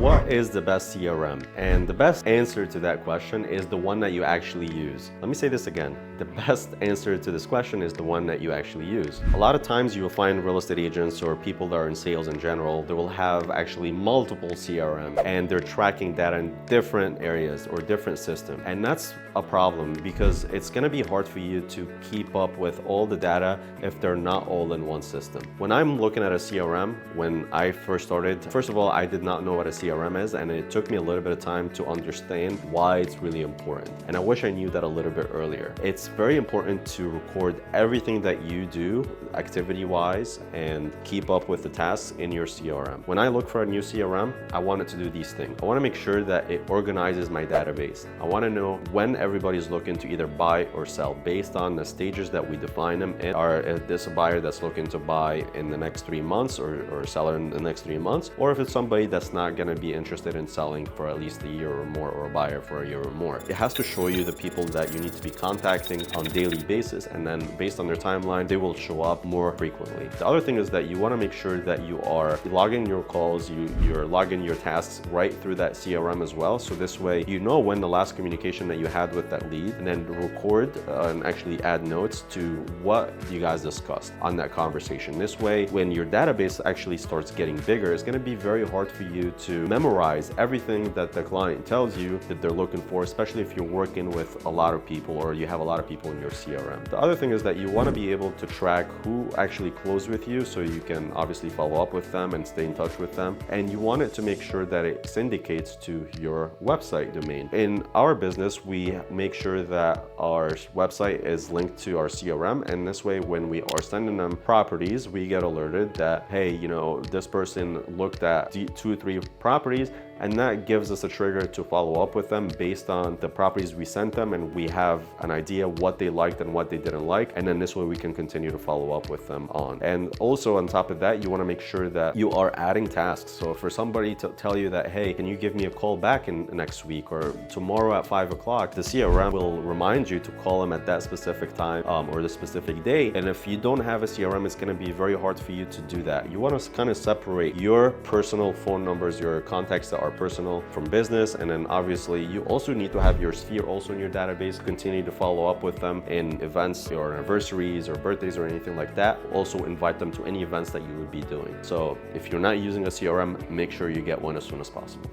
what is the best CRM? And the best answer to that question is the one that you actually use. Let me say this again. The best answer to this question is the one that you actually use. A lot of times you will find real estate agents or people that are in sales in general, they will have actually multiple CRM and they're tracking data in different areas or different systems. And that's a problem because it's gonna be hard for you to keep up with all the data if they're not all in one system. When I'm looking at a CRM, when I first started, first of all, I did not know what a CRM is, and it took me a little bit of time to understand why it's really important. And I wish I knew that a little bit earlier. It's very important to record everything that you do activity-wise and keep up with the tasks in your CRM. When I look for a new CRM, I want it to do these things. I want to make sure that it organizes my database. I want to know when everybody's looking to either buy or sell based on the stages that we define them in. Is this a buyer that's looking to buy in the next 3 months or a seller in the next 3 months? Or if it's somebody that's not going to be interested in selling for at least a year or more, or a buyer for a year or more. It has to show you the people that you need to be contacting on a daily basis, and then based on their timeline, they will show up more frequently. The other thing is that you want to make sure that you are logging your calls, you're logging your tasks right through that CRM as well. So this way, you know when the last communication that you had with that lead, and then record and actually add notes to what you guys discussed on that conversation. This way, when your database actually starts getting bigger, it's going to be very hard for you to memorize everything that the client tells you that they're looking for, especially if you're working with a lot of people or you have a lot of people in your CRM. The other thing is that you want to be able to track who actually closed with you, so you can obviously follow up with them and stay in touch with them. And you want it to make sure that it syndicates to your website domain. In our business, we make sure that our website is linked to our CRM, and this way when we are sending them properties, we get alerted that, hey, you know, this person looked at 2 or 3 properties, and that gives us a trigger to follow up with them based on the properties we sent them, and we have an idea what they liked and what they didn't like, and then this way we can continue to follow up with them on. And also on top of that, you want to make sure that you are adding tasks. So for somebody to tell you that, hey, can you give me a call back in next week or tomorrow at 5 o'clock, the CRM will remind you to call them at that specific time or the specific day. And if you don't have a CRM, it's going to be very hard for you to do that. You want to kind of separate your personal phone numbers, your contacts that are personal from business, and then obviously you also need to have your sphere also in your database. Continue to follow up with them in events or anniversaries or birthdays or anything like that. Also invite them to any events that you would be doing. So if you're not using a CRM, make sure you get one as soon as possible.